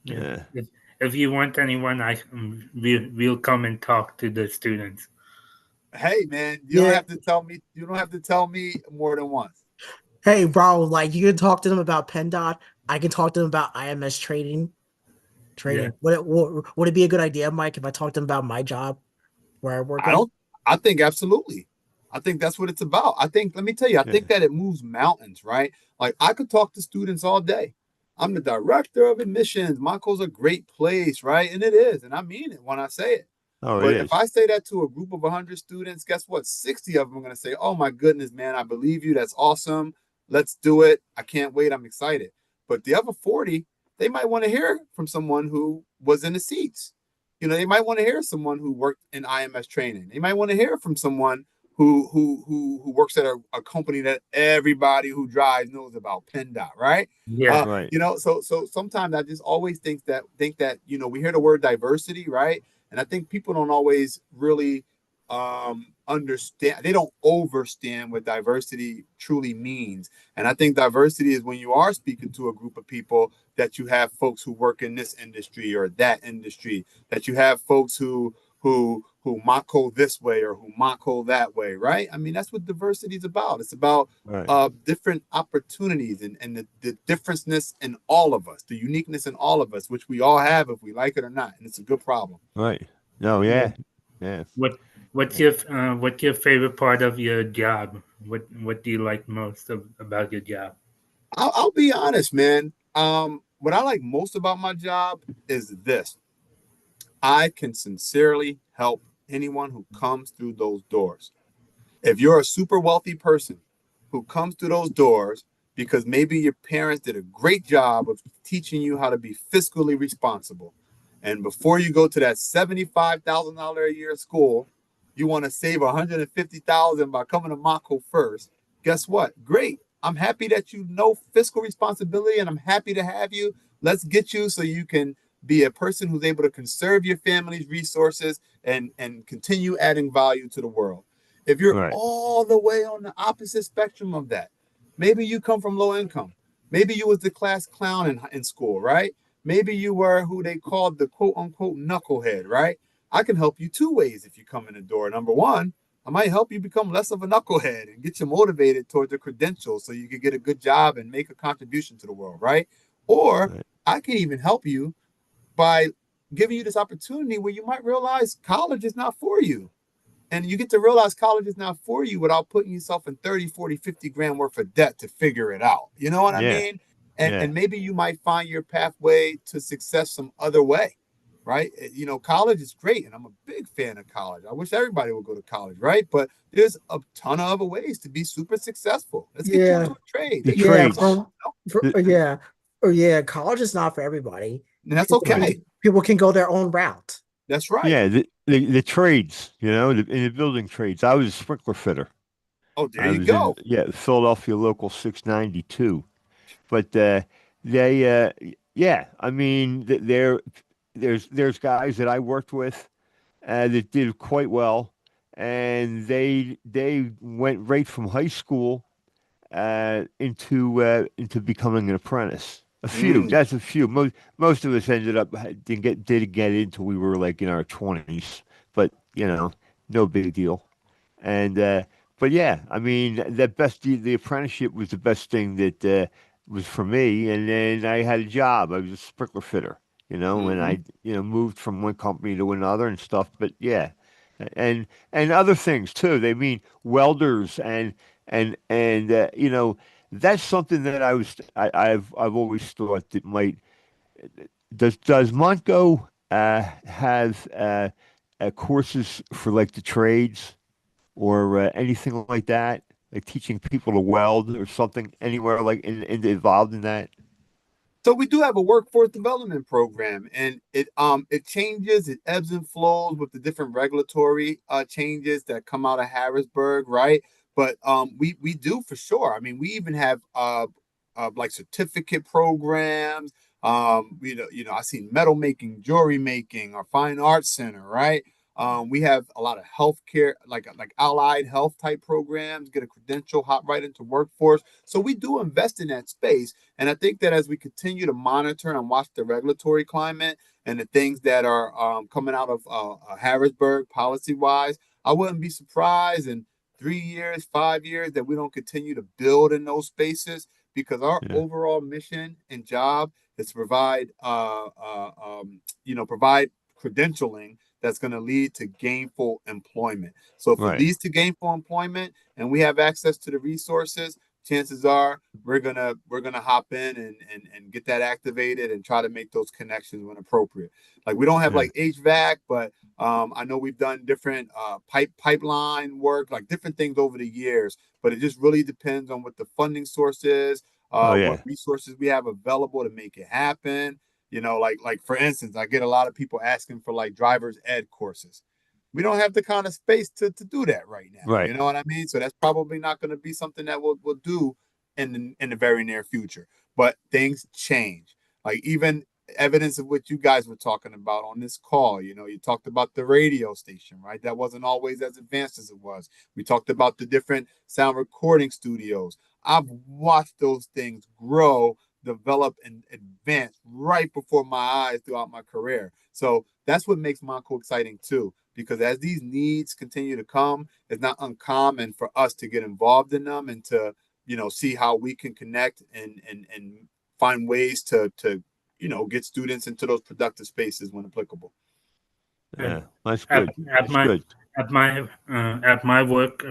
Yeah. If you want anyone, we'll come and talk to the students. Hey man, you don't have to tell me. You don't have to tell me more than once. Hey, bro, like you can talk to them about PennDOT. I can talk to them about IMS trading. Yeah. Would it be a good idea, Mike, if I talk to them about my job where I work? I think absolutely. I think that's what it's about. Let me tell you, I think that it moves mountains, right? Like I could talk to students all day. I'm the director of admissions. Mako's a great place, right? And it is. And I mean it when I say it. But if I say that to a group of 100 students, guess what? 60 of them are going to say, oh my goodness, man, I believe you. That's awesome. Let's do it. I can't wait. I'm excited. But the other 40, they might want to hear from someone who was in the seats. They might want to hear someone who worked in IMS training. They might want to hear from someone who works at a company that everybody who drives knows about, PennDOT, right? Yeah, right. So sometimes I just always think that we hear the word diversity, right? And I think people don't always really understand. They don't understand what diversity truly means. And I think diversity is when you are speaking to a group of people that you have folks who work in this industry or that industry, that you have folks who Mako this way or who Mako that way, right? I mean, that's what diversity is about. It's about different opportunities and the differenceness in all of us, the uniqueness in all of us, which we all have if we like it or not. And it's a good problem. Right. No, yeah. What's your favorite part of your job? What do you like most about your job? I'll be honest, man. What I like most about my job is this. I can sincerely help anyone who comes through those doors. If you're a super wealthy person who comes through those doors because maybe your parents did a great job of teaching you how to be fiscally responsible, and before you go to that $75,000 a year school, you want to save $150,000 by coming to Mako first. Guess what? Great. I'm happy that you know fiscal responsibility, and I'm happy to have you. Let's get you so you can be a person who's able to conserve your family's resources and continue adding value to the world. If you're all the way on the opposite spectrum of that, maybe you come from low income. Maybe you was the class clown in school, right? Maybe you were who they called the quote unquote knucklehead, right? I can help you two ways if you come in the door. Number one, I might help you become less of a knucklehead and get you motivated towards the credentials so you can get a good job and make a contribution to the world, right? Or I can even help you by giving you this opportunity where you might realize college is not for you. And you get to realize college is not for you without putting yourself in 30, 40, 50 grand worth of debt to figure it out. You know what I mean? And maybe you might find your pathway to success some other way, right? College is great. And I'm a big fan of college. I wish everybody would go to college, right? But there's a ton of other ways to be super successful. Let's get you into a trade. College is not for everybody. And that's okay. People can go their own route. That's right. Yeah, the trades, in the building trades. I was a sprinkler fitter. Oh, there you go. Philadelphia local 692. but yeah, I mean, there's guys that I worked with that did quite well, and they went right from high school into becoming an apprentice. A few, Mm. that's a few. Most of us ended up didn't get into we were like in our 20s, but no big deal. And but yeah, I mean the apprenticeship was the best thing that was for me. And then I had a job. I was a sprinkler fitter, and Hmm. I moved from one company to another and stuff. But yeah, and other things too. They mean welders and that's something that I've always thought that might does Montgo have courses for like the trades or anything like that, like teaching people to weld or something anywhere like involved in that? So we do have a workforce development program, and it changes, it ebbs and flows with the different regulatory changes that come out of Harrisburg, right? But we do for sure. I mean, we even have like certificate programs. I see metal making, jewelry making, our fine arts center, right? We have a lot of healthcare, like allied health type programs, get a credential, hop right into workforce. So we do invest in that space. And I think that as we continue to monitor and watch the regulatory climate and the things that are coming out of Harrisburg policy wise, I wouldn't be surprised in 3 years, 5 years that we don't continue to build in those spaces because our Yeah. overall mission and job is to provide credentialing that's going to lead to gainful employment. So if it Right. leads to gainful employment and we have access to the resources, chances are we're gonna hop in and get that activated and try to make those connections when appropriate. Like we don't have Yeah. like HVAC, but I know we've done different pipeline work, like different things over the years. But it just really depends on what the funding source is, Oh what yeah. resources we have available to make it happen. Like for instance, I get a lot of people asking for like driver's ed courses. We don't have the kind of space to do that right now. Right. You know what I mean? So that's probably not going to be something that we'll do in the very near future. But things change. Like even evidence of what you guys were talking about on this call. You talked about the radio station, right? That wasn't always as advanced as it was. We talked about the different sound recording studios. I've watched those things grow, develop, and advance right before my eyes throughout my career. So that's what makes Monco exciting too, because as these needs continue to come, it's not uncommon for us to get involved in them and to see how we can connect and find ways to get students into those productive spaces when applicable. Yeah. That's at, good. at That's my good. at my work,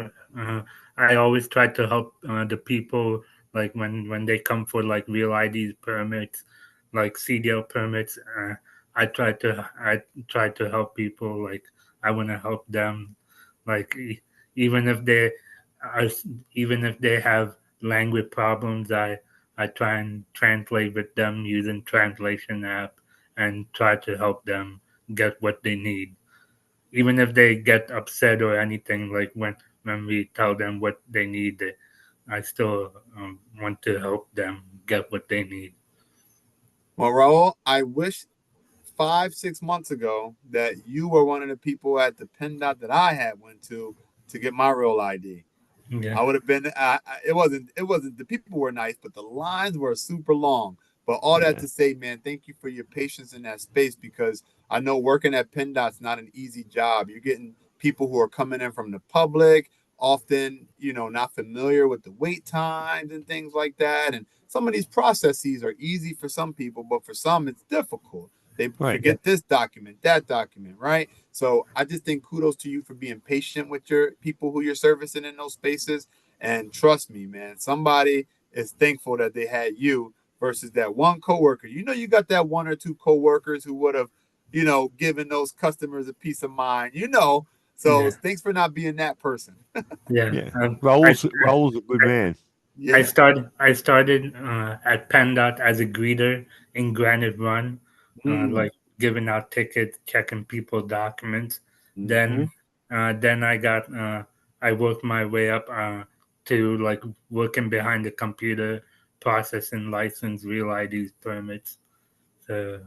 I always try to help the people like when they come for like real ID permits, like CDL permits. I try to help people. Like I want to help them. Like even if they are, even if they have language problems, I try and translate with them using translation app and try to help them get what they need, even if they get upset or anything. Like when we tell them what they need, I still want to help them get what they need. Well, Raul, I wish 5, 6 months ago that you were one of the people at the PennDOT that I had went to get my real ID. Yeah, I would have been. It wasn't. The people were nice, but the lines were super long. But all that Yeah. to say, man, thank you for your patience in that space because I know working at PennDOT's not an easy job. You're getting people who are coming in from the public, often not familiar with the wait times and things like that. And some of these processes are easy for some people, but for some it's difficult. They Right. yeah, forget this document, that document, right? So I just think kudos to you for being patient with your people who you're servicing in those spaces. And trust me, man, somebody is thankful that they had you versus that one coworker. You got that one or two coworkers who would have, given those customers a peace of mind. So yeah, thanks for not being that person. yeah. Yeah. I, Raul's a good man. I Yeah. started I started at PennDOT as a greeter in Granite Run, Mm. like giving out tickets, checking people documents. Mm-hmm. Then I worked my way up to like working behind the computer, processing license, real IDs, permits. So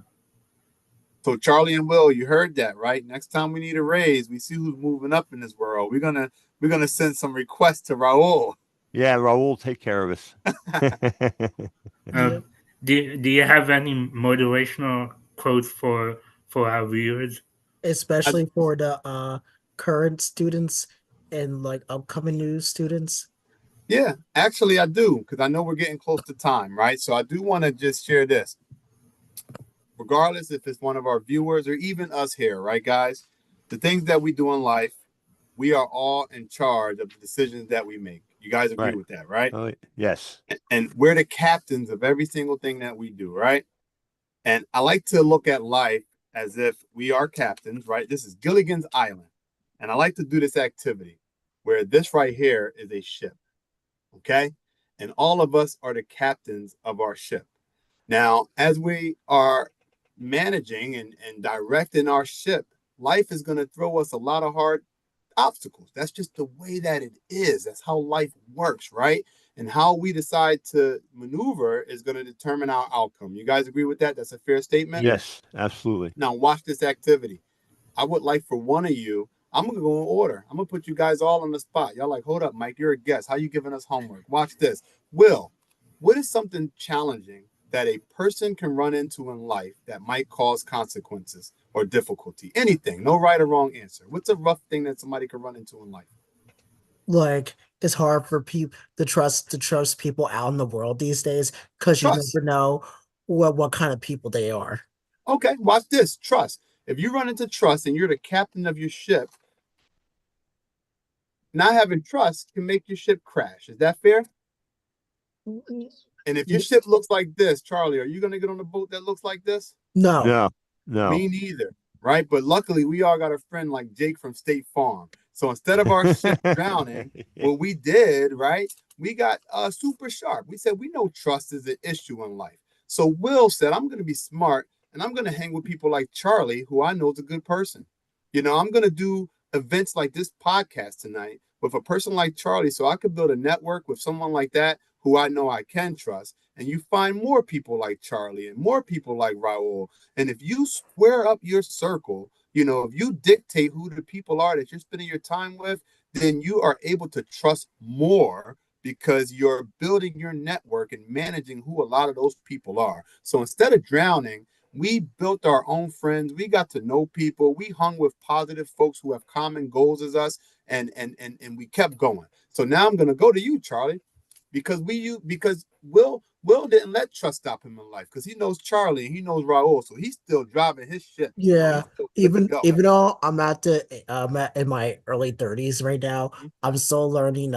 So Charlie and Will, you heard that, right? Next time we need a raise, we see who's moving up in this world. We're gonna send some requests to Rahul. Yeah, Raul, take care of us. Yeah, do you have any motivational quotes for our viewers? I, especially for the current students and like upcoming new students. yeah, actually I do, because I know we're getting close to time, right? So I do want to just share this. Regardless if it's one of our viewers or even us here, right, guys? The things that we do in life, we are all in charge of the decisions that we make. You guys agree Right. with that, right? Oh, yes. And we're the captains of every single thing that we do, right? And I like to look at life as if we are captains, right? This is Gilligan's Island. And I like to do this activity where this right here is a ship, okay? And all of us are the captains of our ship. Now, as we are managing and directing our ship, life is going to throw us a lot of hard obstacles. That's just the way that it is. That's how life works, right? And how we decide to maneuver is going to determine our outcome. You guys agree with that? That's a fair statement? Yes, absolutely. Now, watch this activity. I would like for one of you, I'm going to go in order. I'm going to put you guys all on the spot. Y'all like, hold up, Mike, you're a guest. How you giving us homework? Watch this. Will, what is something challenging that a person can run into in life that might cause consequences or difficulty? Anything, no right or wrong answer. What's a rough thing that somebody can run into in life? Like it's hard for people to trust people out in the world these days because you Trust. never know what kind of people they are. Okay, watch this. Trust. If you run into trust and you're the captain of your ship, not having trust can make your ship crash. Is that fair? And if your ship looks like this, Charlie, are you going to get on a boat that looks like this? No, No, no. Me neither, right? But luckily, we all got a friend like Jake from State Farm. So instead of our ship drowning, what we did, right, we got super sharp. We said, we know trust is an issue in life. So Will said, I'm going to be smart and I'm going to hang with people like Charlie, who I know is a good person. You know, I'm going to do events like this podcast tonight with a person like Charlie so I could build a network with someone like that who I know I can trust. And you find more people like Charlie and more people like Rahul. And if you square up your circle, you know, if you dictate who the people are that you're spending your time with, then you are able to trust more because you're building your network and managing who a lot of those people are. So instead of drowning, we built our own friends. We got to know people. We hung with positive folks who have common goals as us, and we kept going. So now I'm going to go to you, Charlie, because Will didn't let trust stop him in life because he knows Charlie and he knows Rahul, so he's still driving his ship. yeah. Even Even though I'm in my early 30s right now, mm-hmm. I'm still learning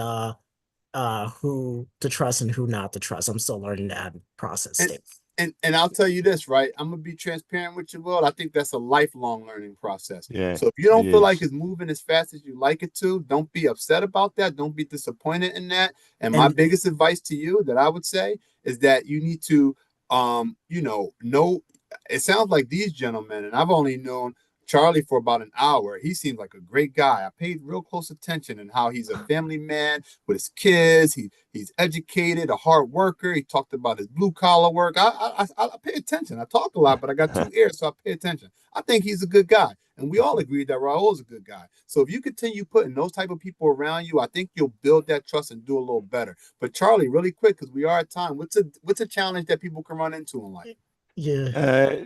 who to trust and who not to trust. I'm still learning that process stage. And I'll tell you this, right? I'm gonna be transparent with you, Will. I think that's a lifelong learning process. Yeah. So if you don't feel like it's moving as fast as you like it to, don't be upset about that. Don't be disappointed in that. And my biggest advice to you that I would say is that you need to know it sounds like these gentlemen, and I've only known Charlie for about an hour. He seems like a great guy. I paid real close attention in how he's a family man with his kids. He's educated, a hard worker. He talked about his blue collar work. I pay attention. I talk a lot, but I got 2 ears, so I pay attention. I think he's a good guy, and we all agree that Rahul is a good guy. So if you continue putting those type of people around you, I think you'll build that trust and do a little better. But Charlie, really quick, because we are at time. What's a challenge that people can run into in life? Yeah.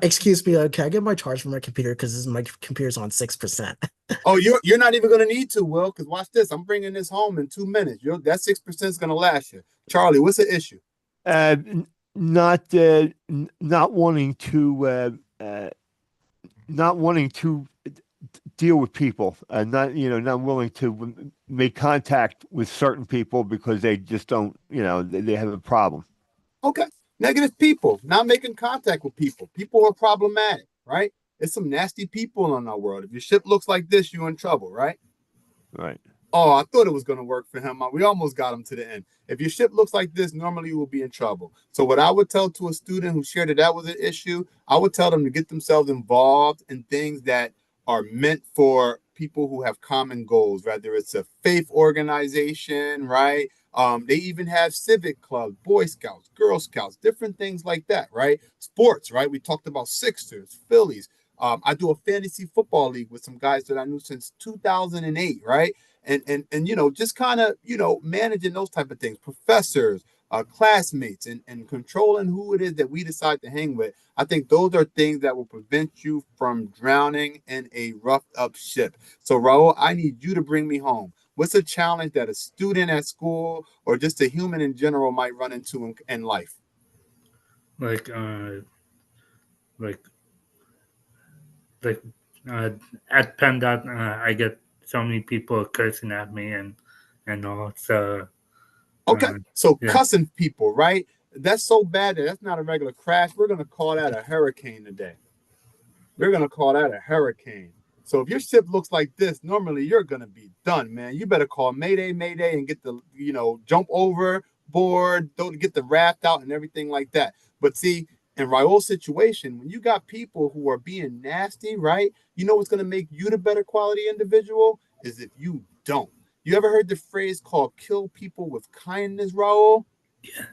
Excuse me. Can I get my charge from my computer because my computer's on 6%? Oh, you're not even gonna need to, Will, because watch this. I'm bringing this home in 2 minutes. That 6% is gonna last you. Charlie, what's the issue? Not wanting to deal with people, not willing to make contact with certain people because they just don't, they have a problem. Okay. Negative people, not making contact with people. People are problematic, right? There's some nasty people in our world. If your ship looks like this, you're in trouble, right? Right. Oh, I thought it was going to work for him. We almost got him to the end. If your ship looks like this, normally you will be in trouble. So what I would tell to a student who shared that was an issue, I would tell them to get themselves involved in things that are meant for people who have common goals, whether it's a faith organization, right? They even have civic clubs, Boy Scouts, Girl Scouts, different things like that, right? Sports, right? We talked about Sixers, Phillies. I do a fantasy football league with some guys that I knew since 2008, right? And just kind of, managing those type of things, professors, classmates, and controlling who it is that we decide to hang with. I think those are things that will prevent you from drowning in a roughed up ship. So, Rahul, I need you to bring me home. What's a challenge that a student at school or just a human in general might run into in life? Like like like at PennDOT, I get so many people cursing at me and all. So Okay, so yeah, cussing people, right? That's so bad that that's not a regular crash. We're going to call that a hurricane today. We're going to call that a hurricane. So if your ship looks like this, normally you're going to be done, man. You better call Mayday, Mayday, and get the, jump overboard, don't get the raft out and everything like that. But see, in Raul's situation, when you got people who are being nasty, right? You know what's going to make you the better quality individual is if you don't. You ever heard the phrase called kill people with kindness, Raul?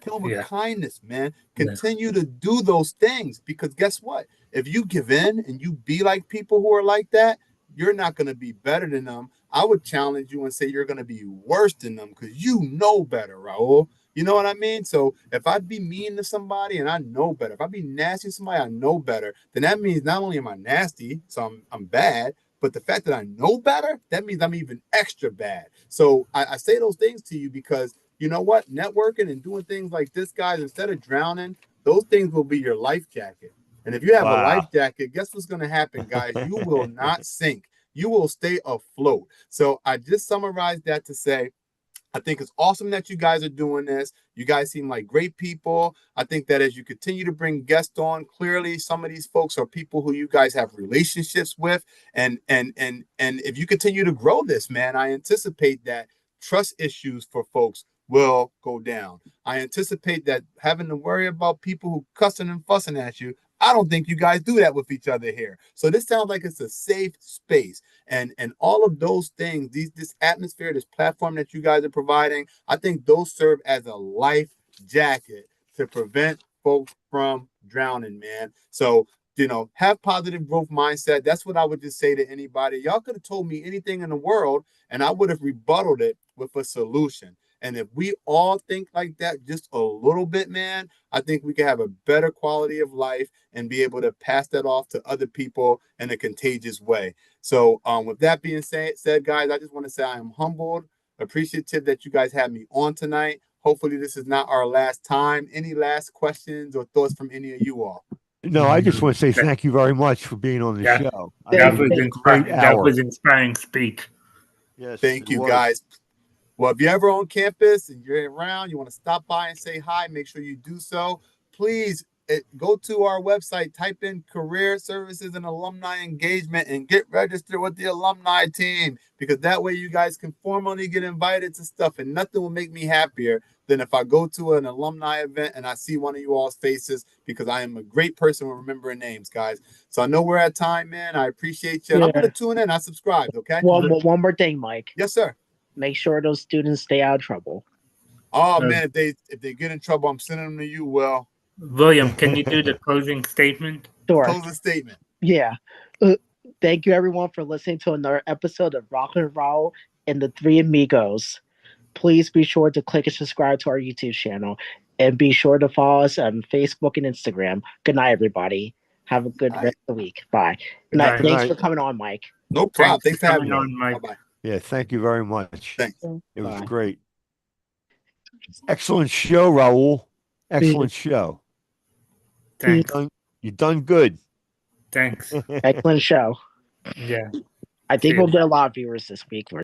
Kill with kindness, man. Continue to do those things because guess what? If you give in and you be like people who are like that, you're not going to be better than them. I would challenge you and say you're going to be worse than them because you know better, Raul. You know what I mean? So if I be mean to somebody and I know better, if I be nasty to somebody I know better, then that means not only am I nasty, so I'm bad, but the fact that I know better, that means I'm even extra bad. So I say those things to you because you know what? Networking and doing things like this, guys, instead of drowning, those things will be your life jacket. And if you have a life jacket, guess what's going to happen, guys? You will not sink. You will stay afloat. So I just summarized that to say, I think it's awesome that you guys are doing this. You guys seem like great people. I think that as you continue to bring guests on, clearly some of these folks are people who you guys have relationships with. And if you continue to grow this, man, I anticipate that trust issues for folks will go down. I anticipate that having to worry about people who cussing and fussing at you, I don't think you guys do that with each other here. So this sounds like it's a safe space. And all of those things, this atmosphere, this platform that you guys are providing, I think those serve as a life jacket to prevent folks from drowning, man. So, have positive growth mindset. That's what I would just say to anybody. Y'all could have told me anything in the world, and I would have rebutted it with a solution. And if we all think like that just a little bit, man, I think we can have a better quality of life and be able to pass that off to other people in a contagious way. So with that being said, guys, I just want to say I am humbled, appreciative that you guys had me on tonight. Hopefully this is not our last time. Any last questions or thoughts from any of you all? No, I just want to say thank you very much for being on the show. That was inspiring speech. Yes, thank you, guys. Well, if you're ever on campus and you're around, you want to stop by and say hi, make sure you do so. Please go to our website, type in career services and alumni engagement and get registered with the alumni team because that way you guys can formally get invited to stuff and nothing will make me happier than if I go to an alumni event and I see one of you all's faces because I am a great person with remembering names, guys. So I know we're at time, man. I appreciate you. Yeah. I'm going to tune in. I subscribed, okay? One more thing, Mike. Yes, sir. Make sure those students stay out of trouble. Oh, man, if they get in trouble, I'm sending them to you, Will. William, can you do the closing statement? Sure. Closing statement. Yeah. Thank you, everyone, for listening to another episode of Rock and Roll and the Three Amigos. Please be sure to click and subscribe to our YouTube channel and be sure to follow us on Facebook and Instagram. Good night, everybody. Have a good rest of the week. Bye. Thanks for coming on, Mike. No problem. Thanks for having me on, Mike. Bye-bye. Yeah, thank you very much. Thanks. It was great. Excellent show, Rahul. Excellent show. Thanks. You've done good. Thanks. Excellent show. Yeah. I think we'll get a lot of viewers this week.